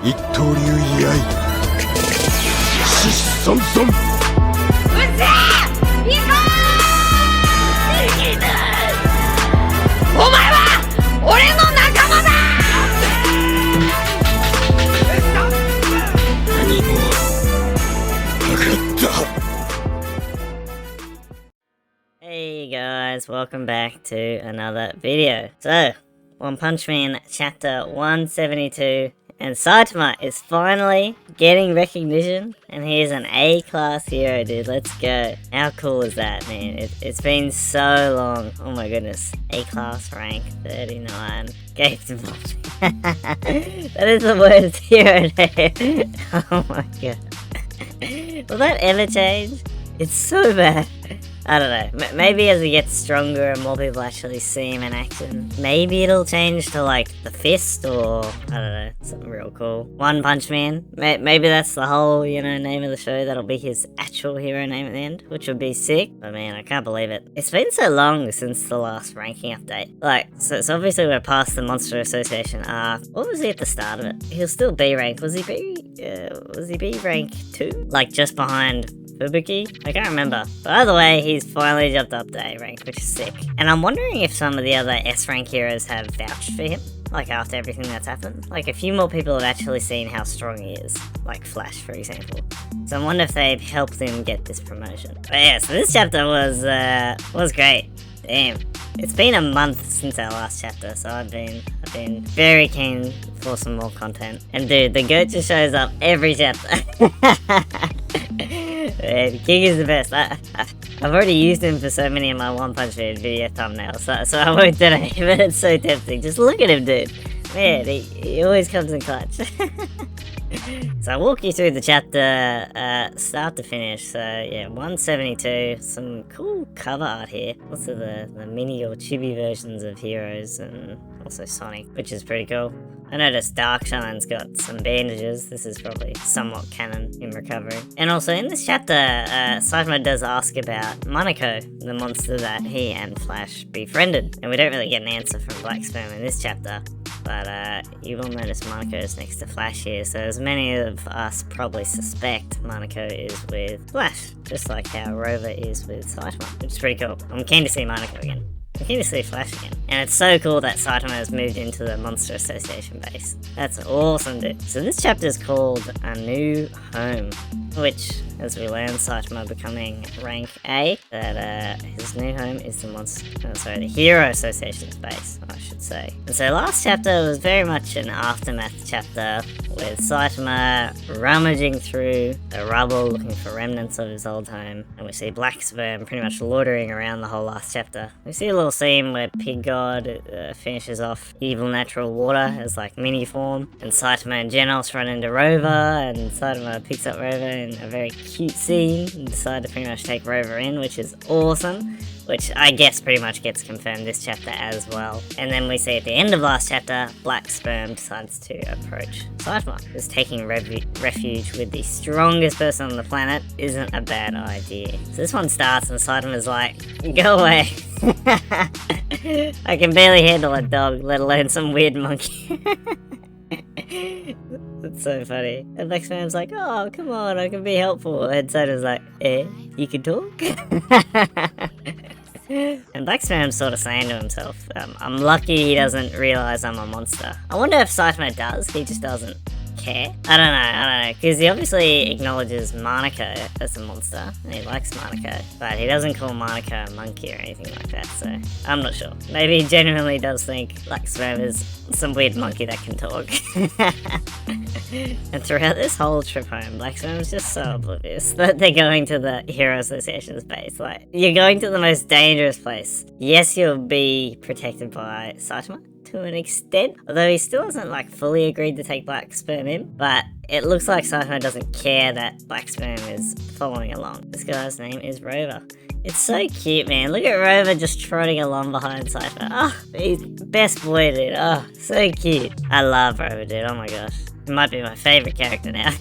一刀流居合獅子孫孫うっせえ行こうお前は俺の仲間だ何も分かった Hey guys, welcome back to another video. So, One Punch Man chapter 172, and Saitama is finally getting recognition, and he is an A-class hero, dude. Let's go. How cool is that, man? It's been so long. Oh my goodness. A-class rank 39. Gave to That is the worst hero name. Oh my god. Will that ever change? It's so bad. I don't know, maybe as he gets stronger and more people actually see him in action, maybe it'll change to like the fist or, I don't know, something real cool. One Punch Man, maybe that's the whole, name of the show, that'll be his actual hero name at the end, which would be sick. But man, I can't believe it. It's been so long since the last ranking update. Like, so obviously we're past the Monster Association arc. What was he at the start of it? He was still B rank. Was he B rank 2? Like just behind Fubuki? I can't remember. But either way, he's finally jumped up to A rank, which is sick. And I'm wondering if some of the other S rank heroes have vouched for him, like after everything that's happened. Like a few more people have actually seen how strong he is, like Flash, for example. So I wonder if they've helped him get this promotion. But yeah, so this chapter was great. Damn. It's been a month since our last chapter, so I've been very keen for some more content. And dude, the goat just shows up every chapter. Man, King is the best. I've already used him for so many of my One Punch Man video thumbnails, so I won't today, but it's so tempting. Just look at him, dude. Man, he always comes in clutch. So I'll walk you through the chapter start to finish. So yeah, 172, some cool cover art here. Also the mini or chibi versions of heroes and also Sonic, which is pretty cool. I noticed Darkshine's got some bandages. This is probably somewhat canon in recovery. And also in this chapter, Saitama does ask about Monaco, the monster that he and Flash befriended. And we don't really get an answer from Black Sperm in this chapter. But you will notice Monaco is next to Flash here, so as many of us probably suspect Monaco is with Flash, just like how Rover is with Saitama, which is pretty cool. I'm keen to see Monaco again. I'm keen to see Flash again. And it's so cool that Saitama has moved into the Monster Association base. That's awesome, dude. So this chapter is called A New Home, which, as we learn, Saitama becoming rank A, that his new home is the Hero Association's base, I should say. And so last chapter was very much an aftermath chapter, with Saitama rummaging through the rubble looking for remnants of his old home, and we see Black Sperm pretty much loitering around the whole last chapter. We see a little scene where Pig God finishes off Evil Natural Water as like mini form, and Saitama and Genos run into Rover, and Saitama picks up Rover in a very cute scene and decide to pretty much take Rover in, which is awesome, which I guess pretty much gets confirmed this chapter as well. And then we see at the end of last chapter, Black Sperm decides to approach Saitama, because taking refuge with the strongest person on the planet isn't a bad idea. So this one starts and Saitama's like, go away. I can barely handle a dog, let alone some weird monkey. That's so funny. And Black Sperm's like, oh, come on, I can be helpful. And Saitama's like, you can talk? And Black Sperm's sort of saying to himself, I'm lucky he doesn't realise I'm a monster. I wonder if Saitama does, he just doesn't care. I don't know, because he obviously acknowledges Monaco as a monster, and he likes Monaco, but he doesn't call Monaco a monkey or anything like that, so I'm not sure. Maybe he genuinely does think Black Sperm is some weird monkey that can talk. And throughout this whole trip home, Black Sperm is just so oblivious that they're going to the Hero Association's base. Like, you're going to the most dangerous place. Yes, you'll be protected by Saitama to an extent, although he still hasn't like fully agreed to take Black Sperm in, but it looks like Saitama doesn't care that Black Sperm is following along. This guy's name is Rover. It's so cute, man. Look at Rover just trotting along behind Saitama. Oh, he's best boy, dude. Oh, so cute. I love Rover, dude. Oh my gosh. He might be my favourite character now.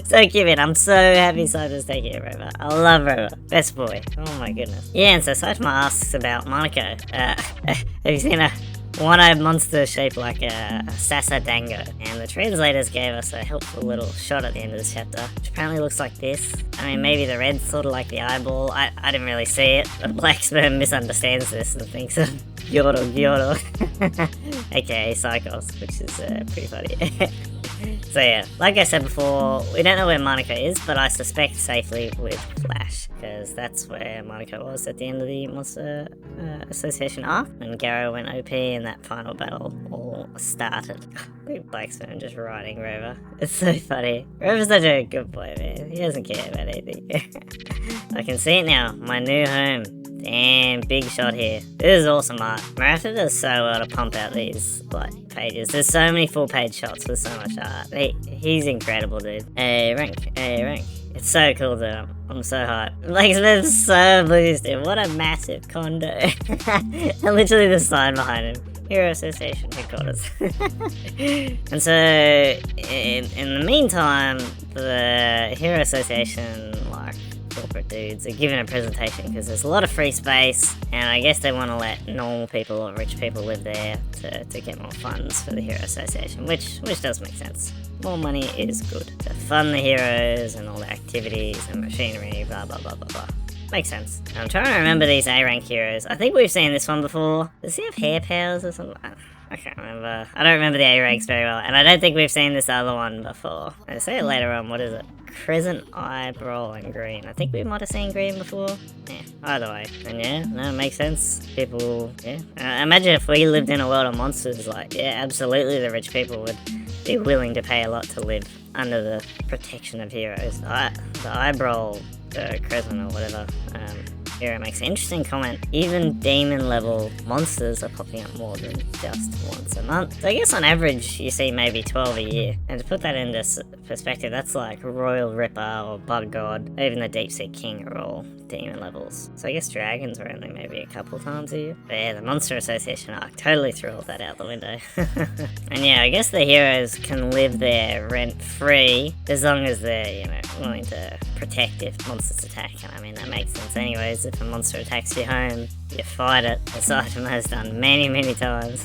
So cute, man. I'm so happy Saitama's taking it, Rover. I love Rover. Best boy. Oh my goodness. Yeah, and so Saitama asks about Monaco. Have you seen her? one-eyed monster shaped like a Sasadango. And the translators gave us a helpful little shot at the end of this chapter, which apparently looks like this. I mean, maybe the red's sort of like the eyeball. I didn't really see it, but Black Sperm misunderstands this and thinks of Gyoro, aka Psychos, which is pretty funny. So yeah, like I said before, we don't know where Monica is, but I suspect safely with Flash, because that's where Monica was at the end of the Monster Association arc, when Garrow went OP and that final battle all started. Look at Blackstone just riding Rover. It's so funny. Rover's such a good boy, man. He doesn't care about anything. I can see it now, my new home. Damn, big shot here. This is awesome art. Murata does so well to pump out these, like, pages. There's so many full page shots with so much art. He's incredible, dude. A rank. It's so cool, dude. I'm so hyped. Like, it's so boosted. What a massive condo. And literally the sign behind him. Hero Association headquarters. And so, in the meantime, the Hero Association, like, corporate dudes are giving a presentation because there's a lot of free space, and I guess they want to let normal people or rich people live there to get more funds for the Hero Association, which does make sense. More money is good to fund the heroes and all the activities and machinery, blah blah blah blah blah. Makes sense. I'm trying to remember these A-rank heroes. I think we've seen this one before. Does he have hair powers or something? I can't remember. I don't remember the A-ranks very well, and I don't think we've seen this other one before. I say it later on. What is it? Crescent Eyebrow and Green. I think we might have seen Green before. Yeah, either way. And yeah, no, it makes sense. People, yeah. Imagine if we lived in a world of monsters, like, yeah, absolutely the rich people would be willing to pay a lot to live under the protection of heroes. The Eyebrow, the Crescent or whatever, Hero makes an interesting comment. Even demon level monsters are popping up more than just once a month. So I guess on average you see maybe 12 a year. And to put that into perspective, that's like Royal Ripper or Bug God. Even the Deep Sea King are all demon levels. So I guess dragons are only maybe a couple times a year. But yeah, the Monster Association arc totally threw all that out the window. And yeah, I guess the heroes can live there rent free as long as they're, you know, willing to protect if monsters attack. And I mean, that makes sense anyways. If a monster attacks your home, you fight it. As Saitama has done many, many times.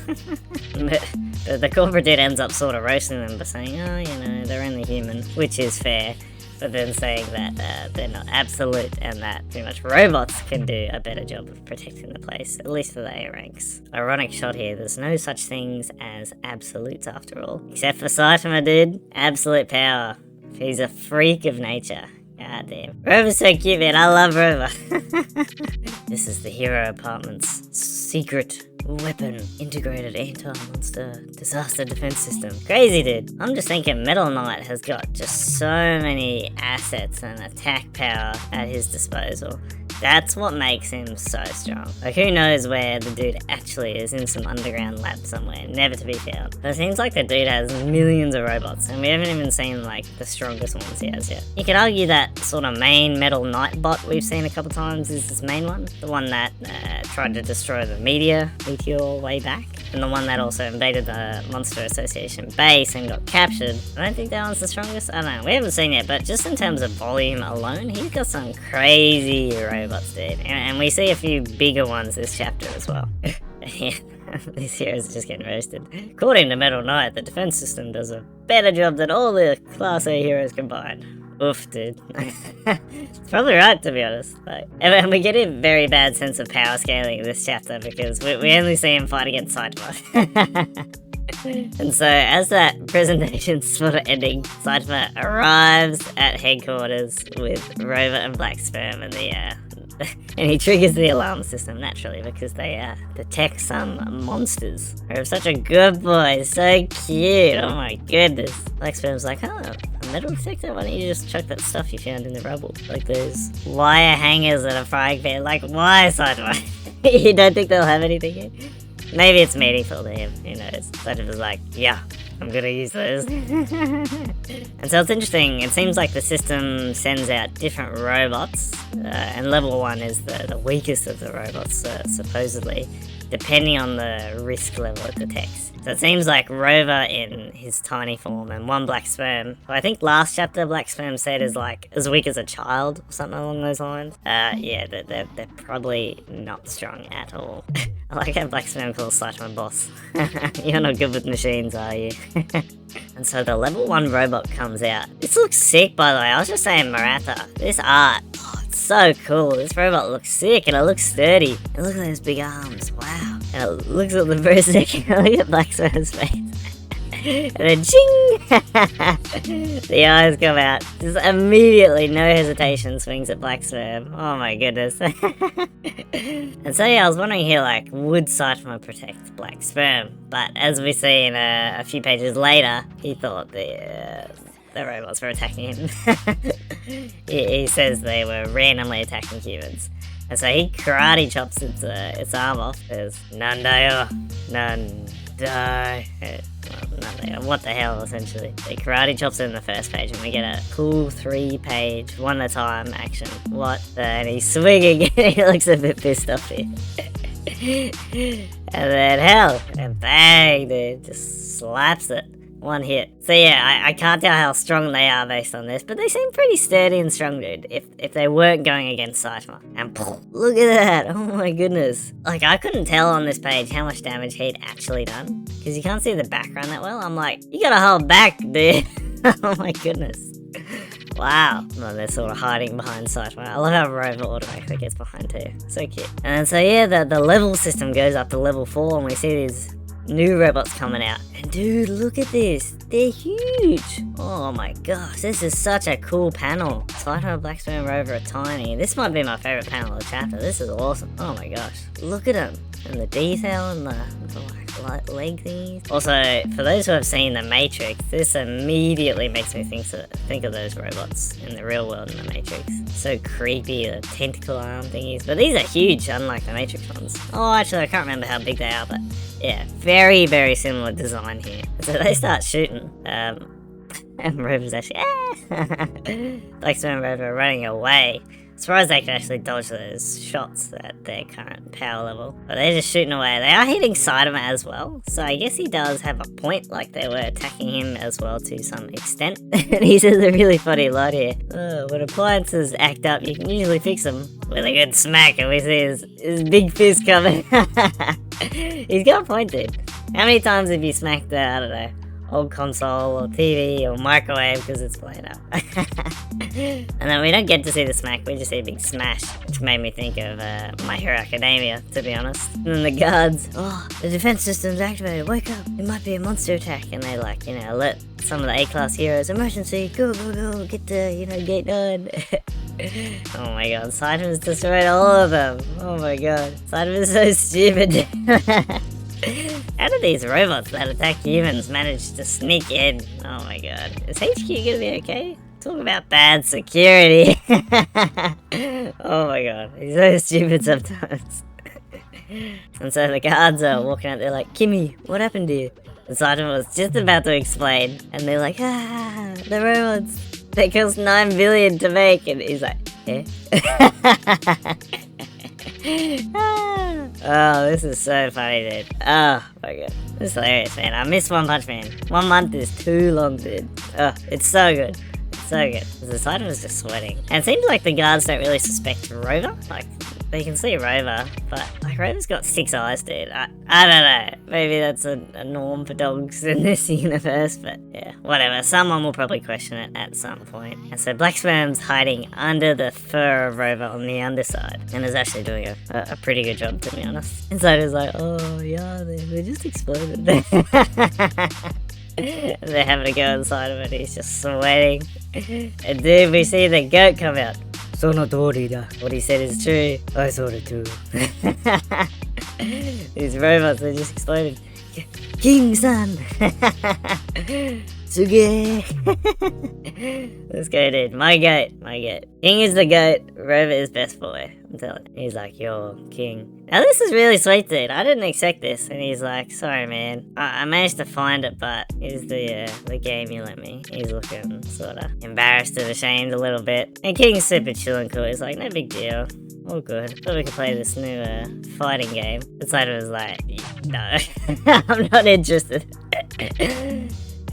But the corporate dude ends up sort of roasting them by saying, oh, you know, they're only human, which is fair. But then saying that they're not absolute and that pretty much robots can do a better job of protecting the place, at least for the A ranks. Ironic shot here, there's no such things as absolutes after all. Except for Saitama, dude. Absolute power. He's a freak of nature. God damn. Rover's so cute, man. I love Rover. This is the Hero Apartment's secret weapon integrated anti-monster disaster defense system. Crazy, dude. I'm just thinking Metal Knight has got just so many assets and attack power at his disposal. That's what makes him so strong. Like, who knows where the dude actually is, in some underground lab somewhere, never to be found. But it seems like the dude has millions of robots, and we haven't even seen, like, the strongest ones he has yet. You could argue that sort of main Metal Knight bot we've seen a couple times is this main one. The one that tried to destroy the meteor way back. And the one that also invaded the Monster Association base and got captured. I don't think that one's the strongest. I don't know. We haven't seen it, but just in terms of volume alone, he's got some crazy robots, dude. And we see a few bigger ones this chapter as well. Yeah, these heroes are just getting roasted. According to Metal Knight, the defense system does a better job than all the Class A heroes combined. Oof, dude. It's probably right, to be honest. Like, and we get a very bad sense of power scaling in this chapter because we only see him fight against Saitama. And so, as that presentation's sort of ending, Saitama arrives at headquarters with Rover and Black Sperm and and he triggers the alarm system naturally because they detect some monsters. Rover's such a good boy, so cute. Oh my goodness. Black Sperm's like, oh, a metal detector? Why don't you just chuck that stuff you found in the rubble? Like those wire hangers at a frying pan. Like, why, Saitama? You don't think they'll have anything here? Maybe it's meaningful to him, who knows. Saitama's like, yeah, I'm gonna use those. And so it's interesting, it seems like the system sends out different robots, and level 1 is the weakest of the robots, supposedly. depending on the risk level it detects. So it seems like Rover in his tiny form and one black sperm, who I think last chapter black sperm said is like as weak as a child or something along those lines. Yeah, they're probably not strong at all. I like how black sperm calls Saitama boss. You're not good with machines, are you? And so the level 1 robot comes out. This looks sick, by the way. I was just saying Maratha. This art, oh, it's so cool. This robot looks sick and it looks sturdy. And look at those big arms. Wow. And it looks at them for a second. Look at Black Sperm's face. And then ching! The eyes come out. Just immediately, no hesitation, swings at Black Sperm. Oh my goodness. And so yeah, I was wondering here, like, would Saitama protect Black Sperm? But as we see in a few pages later, he thought the robots were attacking him. he says they were randomly attacking humans. And so he karate chops its arm off. There's none die, none die. What the hell, essentially. He karate chops it in the first page and we get a cool 3-page, one at a time action. What the... And he's swinging and he looks a bit pissed off here. And then hell, and bang, dude, just slaps it. One hit. So yeah, I can't tell how strong they are based on this, but they seem pretty sturdy and strong, dude, if they weren't going against Saitama. And look at that, oh my goodness. Like, I couldn't tell on this page how much damage he'd actually done, because you can't see the background that well. I'm like, you gotta hold back, dude. Oh my goodness. Wow. Well, they're sort of hiding behind Saitama. I love how Rover automatically gets behind too. So cute. And so yeah, the level system goes up to level 4 and we see these new robots coming out. And dude, look at this. They're huge. Oh my gosh, this is such a cool panel. Saitama, Black Sperm, Rover are tiny. This might be my favorite panel of the chapter. This is awesome. Oh my gosh. Look at them. And the detail and the leg thingies. Also, for those who have seen The Matrix, this immediately makes me think of those robots in the real world in The Matrix. So creepy, the tentacle arm thingies. But these are huge, unlike The Matrix ones. Oh, actually, I can't remember how big they are, but yeah, very, very similar design here. So they start shooting. And Rover's actually, Black Sperm and Rover are running away. Surprised they can actually dodge those shots at their current power level. But they're just shooting away. They are hitting Saitama as well. So I guess he does have a point, like they were attacking him as well to some extent. And he says a really funny line here. Oh, when appliances act up, you can usually fix them with a good smack. And we see his big fist coming. He's got a point, dude. How many times have you smacked the, I don't know, old console or TV or microwave because it's playing up? And then we don't get to see the smack, we just see a big smash, which made me think of My Hero Academia, to be honest. And then the guards, oh, the defense system's activated, wake up, it might be a monster attack. And they like, alert some of the A-class heroes, emergency, go, get to, gate 9. Oh my god, Saitama's destroyed all of them. Oh my god, Saitama's so stupid. How do these robots that attack humans manage to sneak in? Oh my god. Is HQ gonna be okay? Talk about bad security. Oh my god. He's so stupid sometimes. And so the guards are walking out there like, Kimmy, what happened to you? And Saitama was just about to explain. And they're like, the robots, they cost 9 billion to make. And he's like, eh? Oh, this is so funny, dude. Oh my god. This is hilarious, man. I miss One Punch Man. 1 month is too long, dude. Oh, it's so good. It's so good. The Saitama's just sweating. And it seems like the guards don't really suspect Rover. Like, they can see Rover, but like Rover's got 6 eyes, dude. I don't know. Maybe that's a norm for dogs in this universe, but yeah, whatever. Someone will probably question it at some point. And so Black Sperm's hiding under the fur of Rover on the underside, and is actually doing a pretty good job, to be honest. Inside is like, oh yeah, they just exploded. They're having a go inside of it. He's just sweating. And dude, we see the goat come out. What he said is true. I saw it too. These robots, they just exploded. King-san! Suge! Let's go, dude. My goat. King is the goat. Rover is best boy. I'm telling you. He's like, you're king. Now this is really sweet, dude. I didn't expect this. And he's like, sorry, man. I managed to find it, but here's the game you lent me. He's looking sort of embarrassed and ashamed a little bit. And King's super chill and cool. He's like, no big deal. all good. Thought we could play this new fighting game. Saitama was like, no, I'm not interested.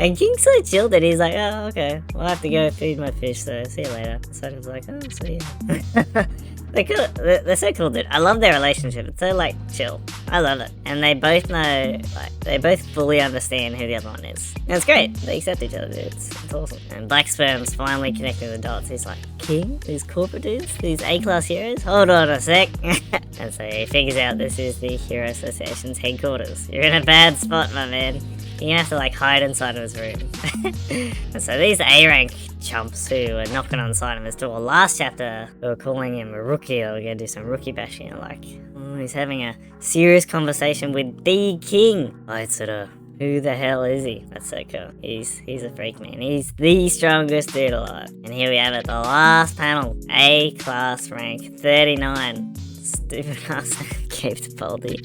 And King's so chill that he's like, oh, okay, I'll have to go feed my fish, so see you later. Saitama's like, oh, see ya. They're so cool, dude. I love their relationship. It's so, like, chill. I love it. And they both know, like, they both fully understand who the other one is. And it's great. They accept each other, dude. It's awesome. And Black Sperm's finally connecting the dots. He's like, King? These corporate dudes? These A-class heroes? Hold on a sec. And so he figures out this is the Hero Association's headquarters. You're in a bad spot, my man. You're gonna have to, like, hide inside of his room. And so these A-rank chumps who were knocking on Saitama's door last chapter, who were calling him a rookie, or we're gonna do some rookie bashing, and like, oh, he's having a serious conversation with the king. Sort who the hell is he? That's so cool. He's a freak, man. He's the strongest dude alive. And here we have it, the last panel. A-class rank 39. Stupid ass Caped Baldy.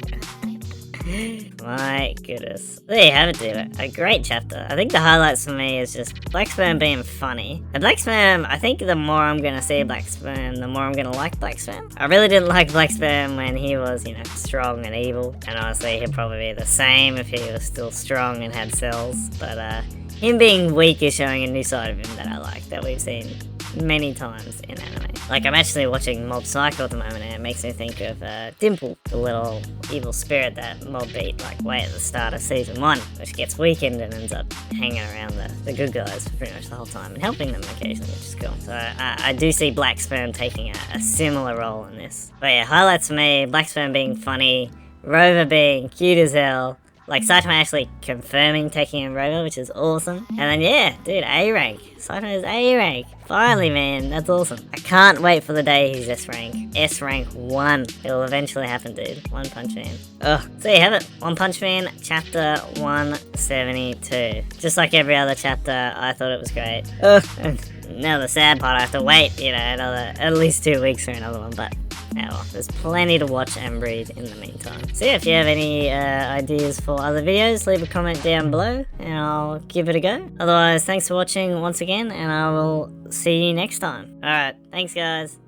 My goodness. There you have it, dude. A great chapter. I think the highlights for me is just Black Sperm being funny. And Black Sperm, I think the more I'm gonna see Black Sperm, the more I'm gonna like Black Sperm. I really didn't like Black Sperm when he was, you know, strong and evil. And honestly, he'd probably be the same if he was still strong and had cells. But him being weak is showing a new side of him that I like, that we've seen many times in anime. Like, I'm actually watching Mob Psycho at the moment, and it makes me think of Dimple, the little evil spirit that Mob beat, like, way at the start of Season 1, which gets weakened and ends up hanging around the good guys for pretty much the whole time, and helping them occasionally, which is cool. So I do see Black Sperm taking a similar role in this. But yeah, highlights for me, Black Sperm being funny, Rover being cute as hell, like, Saitama actually confirming taking in Rover, which is awesome. And then, yeah, dude, A-rank. Saitama's A-rank. Finally, man, that's awesome. I can't wait for the day he's S-rank. S-rank 1. It'll eventually happen, dude. One Punch Man. Ugh. So you have it. One Punch Man, chapter 172. Just like every other chapter, I thought it was great. Ugh. Now the sad part, I have to wait, you know, at least 2 weeks for another one, but well, there's plenty to watch and read in the meantime. So yeah, if you have any ideas for other videos, leave a comment down below and I'll give it a go. Otherwise, thanks for watching once again, and I will see you next time. Alright, thanks guys.